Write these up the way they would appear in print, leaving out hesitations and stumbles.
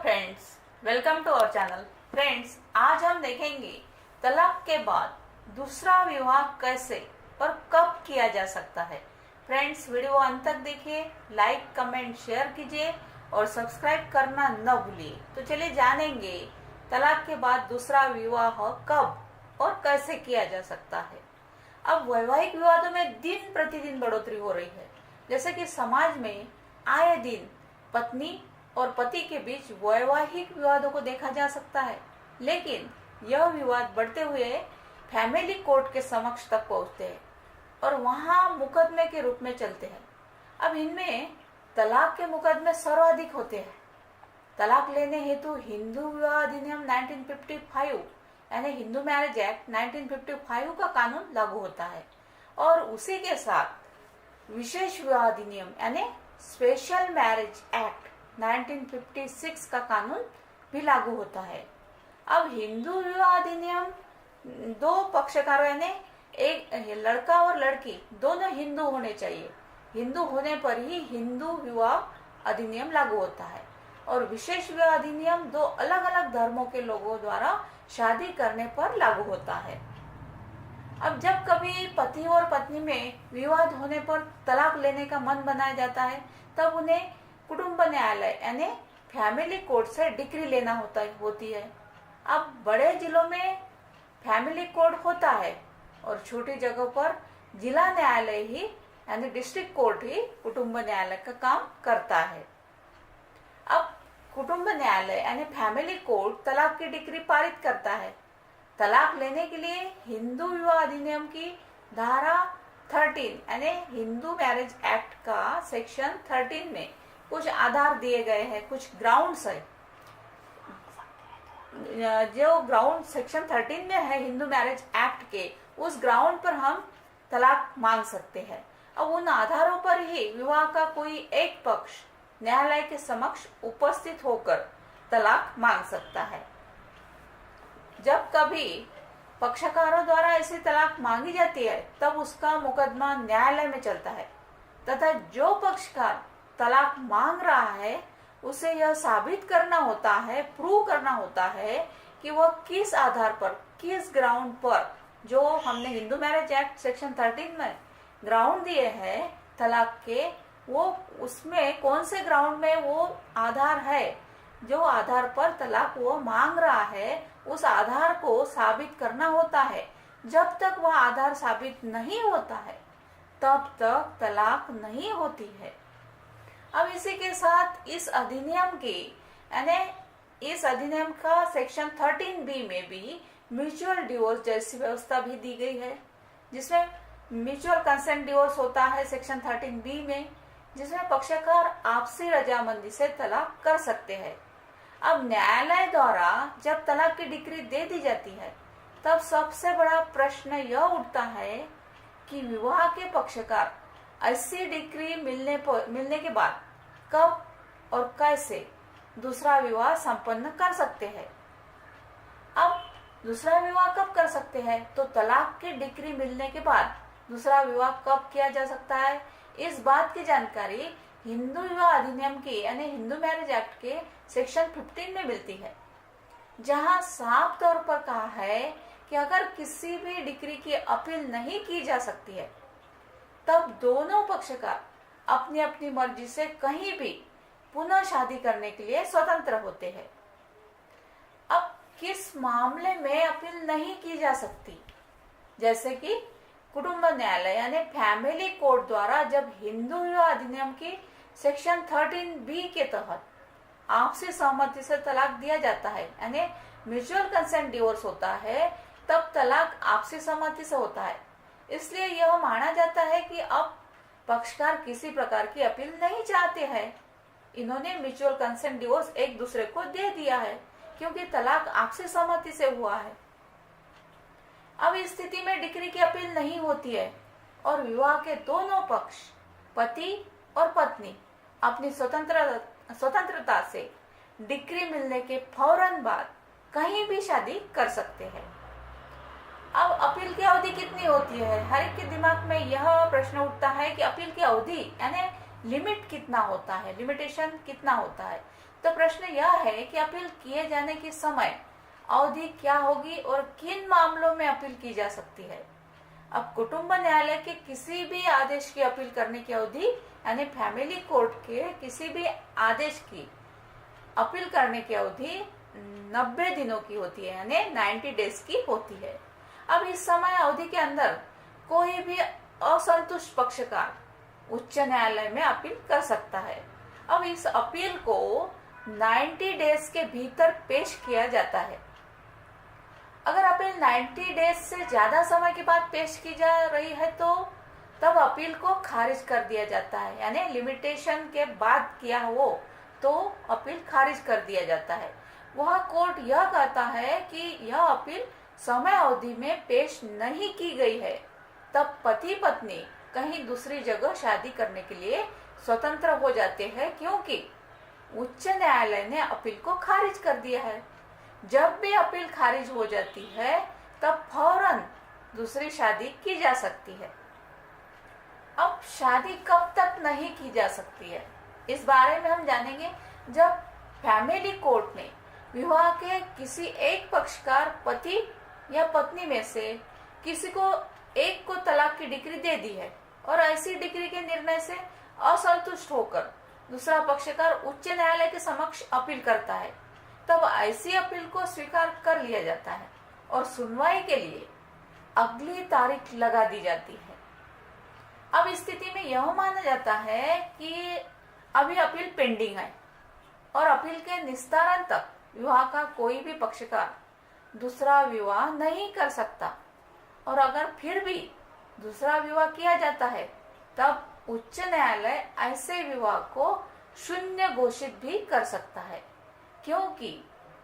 Friends, welcome to our channel. Friends, आज हम देखेंगे तलाक के बाद दूसरा विवाह कैसे और कब किया जा सकता है। फ्रेंड्स, वीडियो अंत तक देखिए, लाइक कमेंट शेयर कीजिए और सब्सक्राइब करना न भूलिए। तो चलिए जानेंगे तलाक के बाद दूसरा विवाह कब और कैसे किया जा सकता है। अब वैवाहिक विवादों में दिन प्रतिदिन बढ़ोतरी हो रही है। जैसे कि समाज में आए दिन पत्नी और पति के बीच वैवाहिक विवादों को देखा जा सकता है, लेकिन यह विवाद बढ़ते हुए फैमिली कोर्ट के समक्ष तक पहुंचते हैं और वहां मुकदमे के रूप में चलते हैं। अब इनमें तलाक के मुकदमे सर्वाधिक होते हैं। तलाक लेने हेतु हिंदू विवाह अधिनियम 1955 यानी हिंदू मैरिज एक्ट 1955 का कानून लागू होता है और उसी के साथ विशेष विवाह अधिनियम यानी स्पेशल मैरिज एक्ट 1956 का कानून भी लागू होता है। अब हिंदू विवाह अधिनियम दो पक्षकारों यानी एक लड़का और लड़की दोनों हिंदू होने चाहिए। हिंदू होने पर ही हिंदू विवाह अधिनियम लागू होता है और विशेष विवाह अधिनियम दो अलग अलग धर्मों के लोगों द्वारा शादी करने पर लागू होता है। अब जब कभी पति और पत्नी में विवाद होने पर तलाक लेने का मन बनाया जाता है, तब उन्हें कुटुंब न्यायालय यानी फैमिली कोर्ट से डिक्री लेना होती है। अब बड़े जिलों में फैमिली कोर्ट होता है और छोटी जगहों पर जिला न्यायालय ही यानी डिस्ट्रिक्ट कोर्ट ही कुटुंब न्यायालय का काम करता है। अब कुटुंब न्यायालय यानी फैमिली कोर्ट तलाक की डिक्री पारित करता है। तलाक लेने के लिए हिंदू विवाह अधिनियम की धारा 13 यानी हिंदू मैरिज एक्ट का सेक्शन 13 में कुछ आधार दिए गए हैं, कुछ ग्राउंड्स है। जो ग्राउंड सेक्शन 13 में है हिंदू मैरिज एक्ट के, उस ग्राउंड पर हम तलाक मांग सकते हैं। अब उन आधारों पर ही विवाह का कोई एक पक्ष न्यायालय के समक्ष उपस्थित होकर तलाक मांग सकता है। जब कभी पक्षकारों द्वारा ऐसी तलाक मांगी जाती है, तब उसका मुकदमा न्यायालय में चलता है तथा जो पक्षकार तलाक मांग रहा है उसे यह साबित करना होता है, प्रूव करना होता है कि वह किस आधार पर, किस ग्राउंड पर, जो हमने हिंदू मैरिज एक्ट सेक्शन 13 में ग्राउंड दिए हैं तलाक के, वो उसमें कौन से ग्राउंड में वो आधार है, जो आधार पर तलाक वो मांग रहा है, उस आधार को साबित करना होता है। जब तक वह आधार साबित नहीं होता है, तब तक तलाक नहीं होती है। अब इसी के साथ इस अधिनियम की यानी इस अधिनियम का सेक्शन 13B में भी म्यूचुअल डिवोर्स जैसी व्यवस्था भी दी गई है, जिसमें म्यूचुअल कंसेंट डिवोर्स होता है सेक्शन 13B में, जिसमें पक्षकार आपसी रजामंदी से तलाक कर सकते हैं। अब न्यायालय द्वारा जब तलाक की डिक्री दे दी जाती है, तब सबसे बड़ा प्रश्न यह उठता है कि विवाह के पक्षकार ऐसी डिक्री मिलने के बाद कब और कैसे दूसरा विवाह संपन्न कर सकते हैं। अब दूसरा विवाह कब कर सकते हैं, तो तलाक की डिक्री मिलने के बाद दूसरा विवाह कब किया जा सकता है, इस बात की जानकारी हिंदू विवाह अधिनियम की यानी हिंदू मैरिज एक्ट के सेक्शन 15 में मिलती है, जहां साफ तौर पर कहा है कि अगर किसी भी डिक्री की अपील नहीं की जा सकती है, तब दोनों पक्षकार अपनी अपनी मर्जी से कहीं भी पुनः शादी करने के लिए स्वतंत्र होते हैं। अब किस मामले में अपील नहीं की जा सकती, जैसे कि कुटुंब न्यायालय यानी फैमिली कोर्ट द्वारा जब हिंदू विवाह अधिनियम की सेक्शन 13B के तहत आपसी सहमति से तलाक दिया जाता है यानी म्यूचुअल कंसेंट डिवोर्स होता है, तब तलाक आपसी सहमति से होता है। इसलिए यह माना जाता है कि अब पक्षकार किसी प्रकार की अपील नहीं चाहते हैं। इन्होंने म्यूचुअल कंसेंट डिवोर्स एक दूसरे को दे दिया है क्योंकि तलाक आपसी सहमति से हुआ है। अब इस स्थिति में डिक्री की अपील नहीं होती है और विवाह के दोनों पक्ष पति और पत्नी अपनी स्वतंत्रता से डिक्री मिलने के फौरन बाद कहीं भी शादी कर सकते हैं। अब अपील की अवधि कितनी होती है, हर एक के दिमाग में यह प्रश्न उठता है कि अपील की अवधि यानी लिमिट कितना होता है, लिमिटेशन कितना होता है। तो प्रश्न यह है कि अपील किए जाने की समय अवधि क्या होगी और किन मामलों में अपील की जा सकती है। अब कुटुंब न्यायालय के किसी भी आदेश की अपील करने की अवधि यानी फैमिली कोर्ट के किसी भी आदेश की अपील करने की अवधि 90 दिनों की होती है, यानी 90 डेज की होती है। अब इस समय अवधि के अंदर कोई भी असंतुष्ट पक्षकार उच्च न्यायालय में अपील कर सकता है। अब इस अपील को 90 डेज के भीतर पेश किया जाता है। अगर अपील 90 डेज से ज्यादा समय के बाद पेश की जा रही है तो तब अपील को खारिज कर दिया जाता है, यानी लिमिटेशन के बाद किया हो तो अपील खारिज कर दिया जाता है। वह कोर्ट यह कहता है कि यह अपील समय अवधि में पेश नहीं की गई है, तब पति पत्नी कहीं दूसरी जगह शादी करने के लिए स्वतंत्र हो जाते हैं, क्योंकि उच्च न्यायालय ने अपील को खारिज कर दिया है। जब भी अपील खारिज हो जाती है तब फौरन दूसरी शादी की जा सकती है। अब शादी कब तक नहीं की जा सकती है, इस बारे में हम जानेंगे जब फैमिली कोर्ट ने विवाह के किसी एक पक्षकार पति या पत्नी में से किसी को एक को तलाक की डिक्री दे दी है और ऐसी डिक्री के निर्णय से असंतुष्ट होकर दूसरा पक्षकार उच्च न्यायालय के समक्ष अपील करता है, तब ऐसी अपील को स्वीकार कर लिया जाता है और सुनवाई के लिए अगली तारीख लगा दी जाती है। अब इस स्थिति में यह माना जाता है कि अभी अपील पेंडिंग है और अपील के निस्तारण तक विवाह का कोई भी पक्षकार दूसरा विवाह नहीं कर सकता, और अगर फिर भी दूसरा विवाह किया जाता है तब उच्च न्यायालय ऐसे विवाह को शून्य घोषित भी कर सकता है, क्योंकि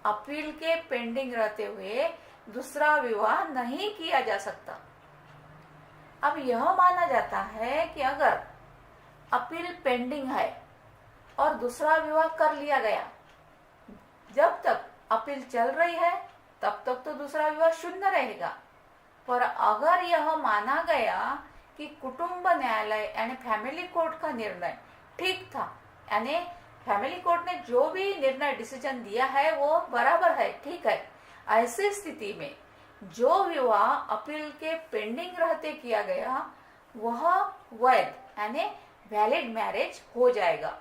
अपील के पेंडिंग रहते हुए दूसरा विवाह नहीं किया जा सकता। अब यह माना जाता है कि अगर अपील पेंडिंग है और दूसरा विवाह कर लिया गया, जब तक अपील चल रही है तब तक तो दूसरा विवाह शून्य रहेगा, पर अगर यह माना गया कि कुटुंब न्यायालय यानी फैमिली कोर्ट का निर्णय ठीक था, यानी फैमिली कोर्ट ने जो भी निर्णय डिसीजन दिया है वो बराबर है, ठीक है, ऐसी स्थिति में जो विवाह अपील के पेंडिंग रहते किया गया वह वैध यानी वैलिड मैरिज हो जाएगा।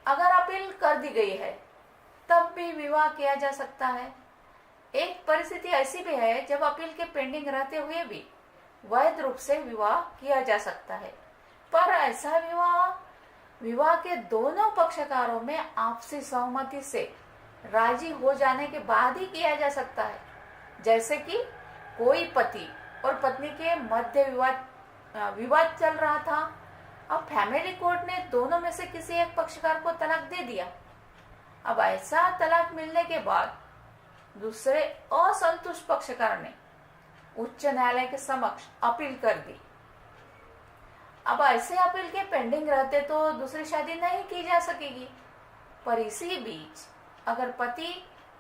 अगर अपील कर दी गई है तब भी विवाह किया जा सकता है। एक परिस्थिति ऐसी भी है जब अपील के पेंडिंग रहते हुए भी वैध रूप से विवाह किया जा सकता है, पर ऐसा विवाह के दोनों पक्षकारों में आपसी सहमति से राजी हो जाने के बाद ही किया जा सकता है। जैसे कि कोई पति और पत्नी के मध्य विवाद चल रहा था, अब फैमिली कोर्ट ने दोनों में से किसी एक पक्षकार को तलाक दे दिया। अब ऐसा तलाक मिलने के बाद दूसरे असंतुष्ट पक्षकार ने उच्च न्यायालय के समक्ष अपील कर दी। अब ऐसे अपील के पेंडिंग रहते तो दूसरी शादी नहीं की जा सकेगी, पर इसी बीच अगर पति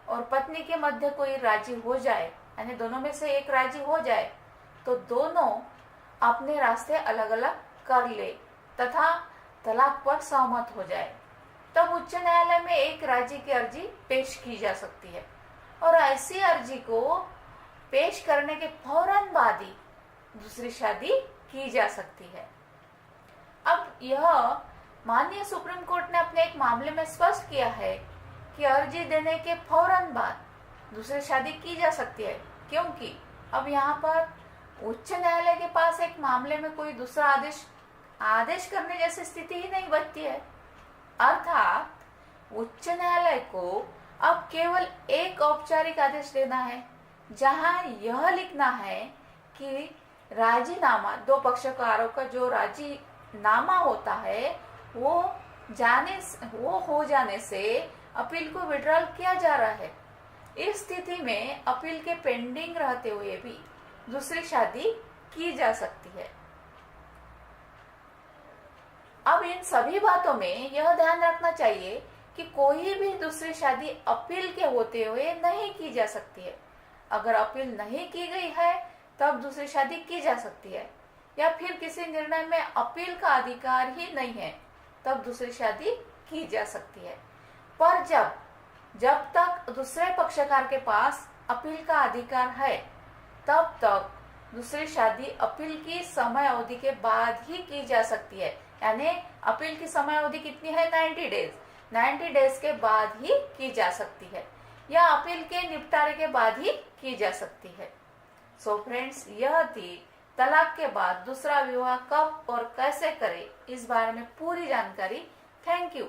और पत्नी के मध्य कोई राजी हो जाए, यानी दोनों में से एक राजी हो जाए, तो दोनों अपने रास्ते अलग अलग कर ले तथा तलाक पर सहमत हो जाए, तब उच्च न्यायालय में एक राजी की अर्जी पेश की जा सकती है और ऐसी अर्जी को पेश करने के फौरन बाद ही दूसरी शादी की जा सकती है। अब यह माननीय सुप्रीम कोर्ट ने अपने एक मामले में स्पष्ट किया है कि अर्जी देने के फौरन बाद दूसरी शादी की जा सकती है, क्योंकि अब यहाँ पर उच्च न्यायालय के पास एक मामले में कोई दूसरा आदेश करने जैसी स्थिति ही नहीं बचती है। अर्थात उच्च न्यायालय को अब केवल एक औपचारिक आदेश देना है, जहां यह लिखना है कि राजीनामा, दो पक्षकारों का जो राजीनामा होता है वो हो जाने से अपील को विड्रॉल किया जा रहा है। इस स्थिति में अपील के पेंडिंग रहते हुए भी दूसरी शादी की जा सकती है। अब इन सभी बातों में यह ध्यान रखना चाहिए कि कोई भी दूसरी शादी अपील के होते हुए नहीं की जा सकती है। अगर अपील नहीं की गई है तब दूसरी शादी की जा सकती है, या फिर किसी निर्णय में अपील का अधिकार ही नहीं है तब दूसरी शादी की जा सकती है। पर जब तक दूसरे पक्षकार के पास अपील का अधिकार है, तब तक दूसरी शादी अपील की समय अवधि के बाद ही की जा सकती है। यानी अपील की समय अवधि कितनी है? 90 डेज। 90 डेज के बाद ही की जा सकती है, या अपील के निपटारे के बाद ही की जा सकती है। सो फ्रेंड्स, यह थी तलाक के बाद दूसरा विवाह कब और कैसे करें, इस बारे में पूरी जानकारी। Thank you.